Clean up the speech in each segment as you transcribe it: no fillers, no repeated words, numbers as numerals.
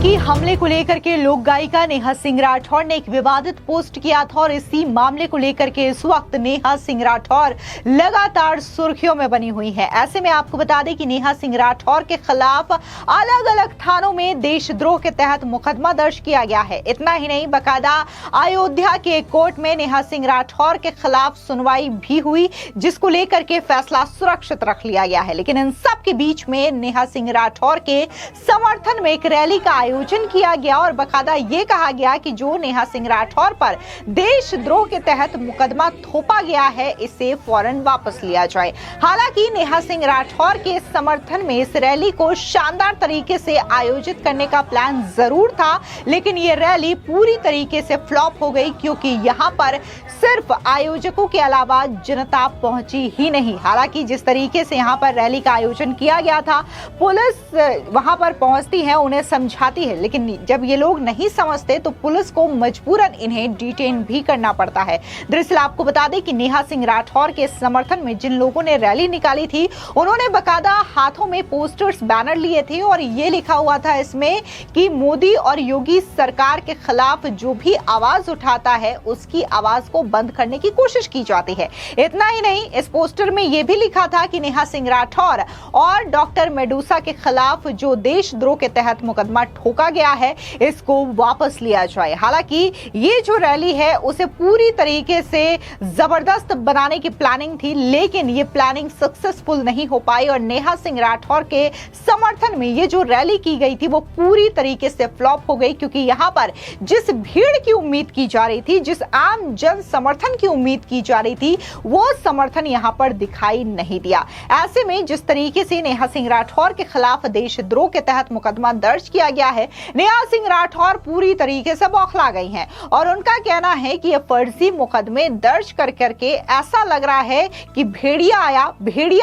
आतंकी हमले को लेकर के लोक गायिका नेहा सिंह राठौर ने एक विवादित पोस्ट किया था और इसी मामले को लेकर के इस वक्त नेहा सिंह राठौर लगातार सुर्खियों में बनी हुई है। ऐसे में आपको बता दें कि नेहा सिंह राठौर के खिलाफ अलग अलग थानों में देशद्रोह के तहत मुकदमा दर्ज किया गया है। इतना ही नहीं, बाकायदा अयोध्या के कोर्ट में नेहा सिंह राठौर के खिलाफ सुनवाई भी हुई, जिसको लेकर के फैसला सुरक्षित रख लिया गया है। लेकिन इन सब के बीच में नेहा सिंह राठौर के समर्थन में एक रैली का आयोजन किया गया और बाकायदा ये कहा गया कि जो नेहा सिंह राठौर पर देशद्रोह के तहत मुकदमा थोपा गया है, इसे फौरन वापस लिया जाए। हालांकि नेहा सिंह राठौर के समर्थन में इस रैली को शानदार तरीके से आयोजित करने का प्लान जरूर था, लेकिन ये रैली पूरी तरीके से फ्लॉप हो गई, क्योंकि यहाँ पर सिर्फ आयोजकों के अलावा जनता पहुंची ही नहीं। हालांकि जिस तरीके से यहाँ पर रैली का आयोजन किया गया था, पुलिस वहां पर पहुंचती है, उन्हें समझाती है, लेकिन जब ये लोग नहीं समझते तो पुलिस को मजबूरन इन्हें डिटेन भी करना पड़ता है। दरअसल आपको बता दें कि नेहा सिंह राठौर के समर्थन में जिन लोगों ने रैली निकाली थी, उन्होंने बाकायदा हाथों में पोस्टर्स, बैनर लिए थे और ये लिखा हुआ था इसमें कि मोदी और योगी सरकार के खिलाफ जो भी आवाज उठाता है, उसकी आवाज को बंद करने की कोशिश की जाती है। इतना ही नहीं, इस पोस्टर में यह भी लिखा था कि नेहा सिंह राठौर और डॉक्टर मेडूसा के खिलाफ जो देशद्रोह के तहत मुकदमा ठोका गया है, इसको वापस लिया जाए। हालांकि ये जो रैली है उसे पूरी तरीके से जबरदस्त बनाने की प्लानिंग थी, लेकिन ये प्लानिंग सक्सेसफुल नहीं हो पाई और नेहा सिंह राठौर के समर्थन में ये जो रैली की गई थी वो पूरी तरीके से फ्लॉप हो गई, क्योंकि यहाँ पर जिस भीड़ की उम्मीद की जा रही थी, जिस आम जन समर्थन की उम्मीद की जा रही थी, वो समर्थन यहाँ पर दिखाई नहीं दिया। ऐसे में जिस तरीके से नेहा सिंह राठौर के खिलाफ देशद्रोह के तहत मुकदमा दर्ज किया गया है, नेहा सिंह राठौर पूरी तरीके से बौखला गई हैं और उनका कहना है कि ये फर्जी मुकदमे दर्ज कर करके ऐसा लग रहा है कि भेड़िया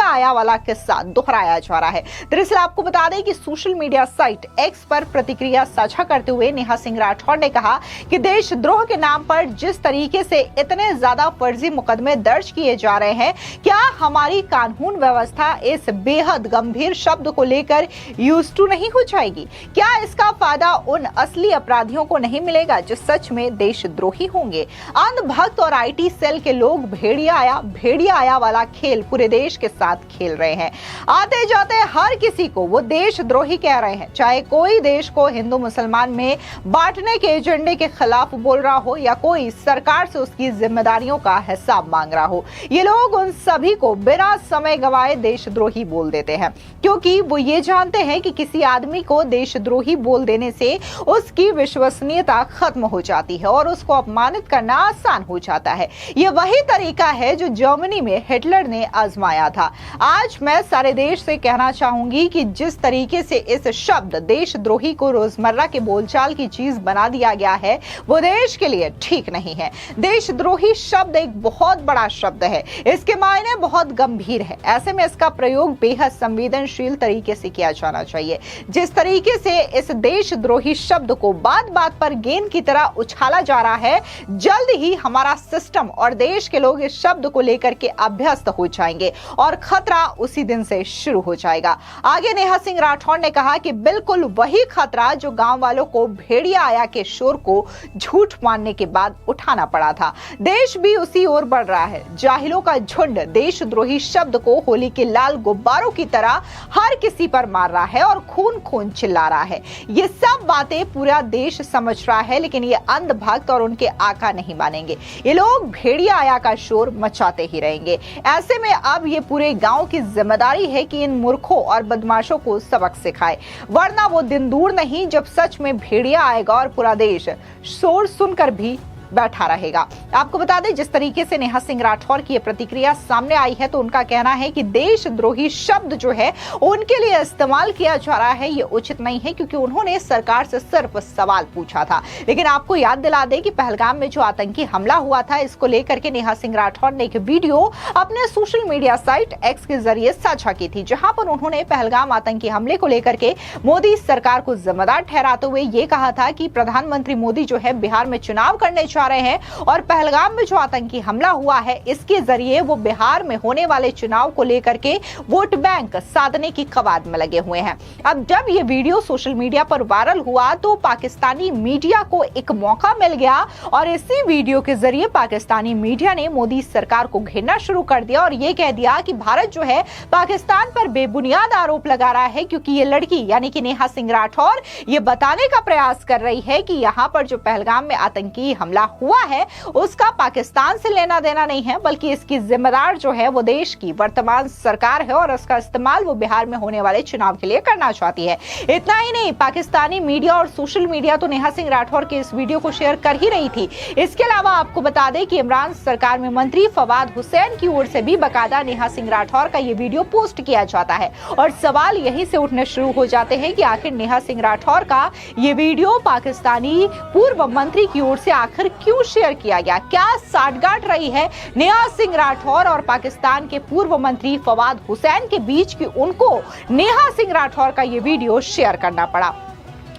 आया वाला किस्सा दोहराया जा रहा है। दरअसल आपको बता दें कि सोशल मीडिया साइट एक्स पर प्रतिक्रिया साझा करते हुए नेहा सिंह राठौर ने कहा कि देशद्रोह के नाम पर जिस तरीके से इतने ज्यादा फर्जी मुकदमे दर्ज किए जा रहे हैं, क्या हमारी कानून व्यवस्था इस बेहद गंभीर शब्द को लेकर यूज्ड टू नहीं हो जाएगी? क्या इसका फायदा उन असली अपराधियों को नहीं मिलेगा जो सच में देशद्रोही होंगे? अंधभक्त और आईटी सेल के लोग भेड़िया आया वाला खेल पूरे देश के साथ खेल रहे हैं। आते जाते हर किसी को वो देशद्रोही कह रहे हैं, चाहे कोई देश को हिंदू मुसलमान में बांटने के एजेंडे के खिलाफ बोल रहा हो या कोई सरकार से उसकी जिम्मेदारियों का हिसाब मांग रहा हो। ये लोग उन सभी को बिना समय गवाए देशद्रोही बोल देते हैं, क्योंकि वो ये जानते हैं कि किसी आदमी को देशद्रोही बोल देने से उसकी विश्वसनीयता खत्म हो जाती है और उसको अपमानित करना आसान हो जाता है। ये वही तरीका है जो जर्मनी में हिटलर ने आजमाया था। आज मैं सारे देश से कहना चाहूंगी कि जिस तरीके से इस शब्द देशद्रोही को रोजमर्रा के बोलचाल की चीज बना दिया गया है, वो देश के लिए ठीक नहीं है। देशद्रोही शब्द एक बहुत बड़ा शब्द है, इसके मायने बहुत गंभीर है। ऐसे में इसका प्रयोग बेहद संवेदनशील तरीके से किया जाना चाहिए। जिस तरीके से इस देशद्रोही शब्द को बात बात पर गेंद की तरह उछाला जा रहा है, जल्द ही हमारा सिस्टम और देश के लोग इस शब्द को लेकर के अभ्यस्त हो जाएंगे और खतरा उसी दिन से शुरू हो जाएगा। आगे नेहा सिंह राठौर ने कहा कि बिल्कुल वही खतरा जो गांव वालों को भेड़िया आया के शोर को झूठ मानने के बाद उठाना पड़ा था, देश भी उसी ओर बढ़ रहा है। जाहिलों का झुंड देशद्रोही शब्द को होली के लाल गुब्बारों की तरह हर किसी पर मार रहा है और खून खून चिल्ला रहा है। ये सब बातें पूरा देश समझ रहा है, लेकिन ये अंधभक्त और उनके आका नहीं मानेंगे। ये लोग भेड़िया आया का शोर मचाते ही रहेंगे। ऐसे में अब ये पूरे गांव की जिम्मेदारी है कि इन मूर्खों और बदमाशों को सबक सिखाए, वरना वो दिन दूर नहीं जब सच में भेड़िया आएगा और पूरा देश शोर सुनकर भी बैठा रहेगा। आपको बता दें, जिस तरीके से नेहा सिंह राठौर की प्रतिक्रिया सामने आई है, तो उनका कहना है कि देशद्रोही शब्द जो है उनके लिए इस्तेमाल किया जा रहा है, ये उचित नहीं है, क्योंकि उन्होंने सरकार से सिर्फ सवाल पूछा था। लेकिन आपको याद दिला दें कि पहलगाम में जो आतंकी हमला हुआ था, इसको लेकर के नेहा सिंह राठौर ने एक वीडियो अपने सोशल मीडिया साइट एक्स के जरिए साझा की थी, जहां पर उन्होंने पहलगाम आतंकी हमले को लेकर के मोदी सरकार को जिम्मेदार ठहराते हुए ये कहा था कि प्रधानमंत्री मोदी जो है बिहार में चुनाव करने जा रहे हैं और पहलगाम में जो आतंकी हमला हुआ है इसके जरिए वो बिहार में होने वाले चुनाव को लेकर के वोट बैंक साधने की कवायद में लगे हुए हैं। अब जब ये वीडियो सोशल मीडिया पर वायरल हुआ तो पाकिस्तानी मीडिया को एक मौका मिल गया और इसी वीडियो के जरिए पाकिस्तानी मीडिया ने मोदी सरकार को घेरना शुरू कर दिया और ये कह दिया कि भारत जो है पाकिस्तान पर बेबुनियाद आरोप लगा रहा है, क्योंकि ये लड़की यानी कि नेहा सिंह राठौर ये बताने का प्रयास कर रही है कि यहां पर जो पहलगाम में आतंकी हमला हुआ है उसका पाकिस्तान से लेना देना नहीं है, बल्कि इसकी जिम्मेदार जो है वो देश की वर्तमान सरकार है और उसका इस्तेमाल वो बिहार में होने वाले चुनाव के लिए करना चाहती है। इतना ही नहीं, पाकिस्तानी मीडिया और सोशल मीडिया तो नेहा सिंह राठौर के इस वीडियो को शेयर कर ही रही थी। इसके अलावा आपको बता दें कि इमरान सरकार में मंत्री फवाद हुसैन की ओर से भी बाकायदा नेहा सिंह राठौर का ये वीडियो पोस्ट किया जाता है और सवाल यहीं से उठने शुरू हो जाते हैं कि आखिर नेहा सिंह राठौर का ये वीडियो पाकिस्तानी पूर्व मंत्री की ओर से आखिर क्यों शेयर किया गया? क्या साठगांठ रही है नेहा सिंह राठौर और पाकिस्तान के पूर्व मंत्री फवाद हुसैन के बीच की उनको नेहा सिंह राठौर का ये वीडियो शेयर करना पड़ा?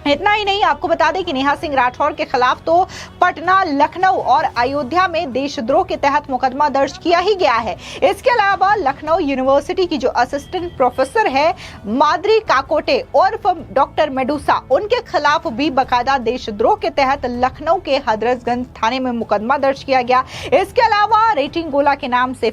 इतना ही नहीं, आपको बता दें कि नेहा सिंह राठौर के खिलाफ तो पटना, लखनऊ और अयोध्या में देशद्रोह के तहत मुकदमा दर्ज किया ही गया है। इसके अलावा लखनऊ यूनिवर्सिटी की जो असिस्टेंट प्रोफेसर है माद्री काकोटे और डॉक्टर मेडूसा, उनके खिलाफ भी बाकायदा देशद्रोह के तहत लखनऊ के हजरतगंज थाने में मुकदमा दर्ज किया गया। इसके अलावा रेटिंग गोला के नाम से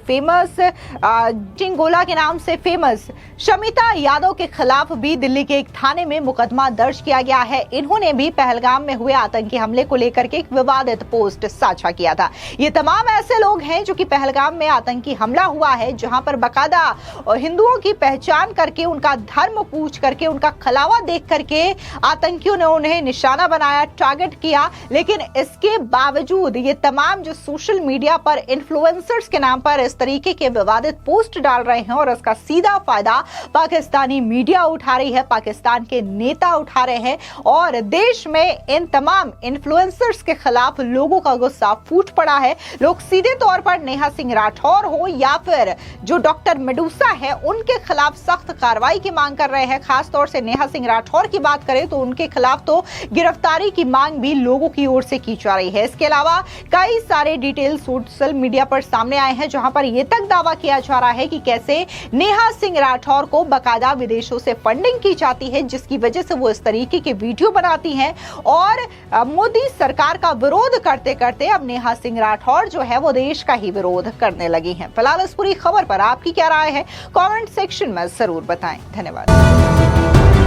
फेमस शमिता यादव के खिलाफ भी दिल्ली के एक थाने में मुकदमा दर्ज किया गया है। इन्होंने भी पहलगाम में हुए आतंकी हमले को लेकर के एक विवादित पोस्ट साझा किया था। ये तमाम ऐसे लोग हैं जो कि पहलगाम में आतंकी हमला हुआ है जहां पर बाकायदा हिंदुओं की पहचान करके, उनका धर्म पूछ करके, उनका खलावा देख करके आतंकियों ने उन्हें निशाना बनाया, टारगेट किया। लेकिन इसके बावजूद ये तमाम जो सोशल मीडिया पर इन्फ्लुएंसर्स के नाम पर इस तरीके के विवादित पोस्ट डाल रहे हैं और इसका सीधा फायदा पाकिस्तानी मीडिया उठा रही है, पाकिस्तान के नेता उठा रहे हैं और देश में इन तमाम इन्फ्लुएंसर्स के खिलाफ लोगों का गुस्सा फूट पड़ा है। लोग सीधे तौर पर नेहा सिंह राठौर हो या फिर जो डॉक्टर मेडूसा है उनके खिलाफ सख्त कार्रवाई की मांग कर रहे हैं। खास तौर से नेहा सिंह राठौर की बात करें तो उनके खिलाफ तो गिरफ्तारी की मांग भी लोगों की ओर से की जा रही है। इसके अलावा कई सारे डिटेल सोशल मीडिया पर सामने आए हैं जहां पर यह तक दावा किया जा रहा है कि कैसे नेहा सिंह राठौर को बाकायदा विदेशों से फंडिंग की जाती है, जिसकी वजह से वो इस तरीके के वीडियो बनाती हैं और मोदी सरकार का विरोध करते करते अब नेहा सिंह राठौर जो है वो देश का ही विरोध करने लगी हैं। फिलहाल इस पूरी खबर पर आपकी क्या राय है कमेंट सेक्शन में जरूर बताएं। धन्यवाद।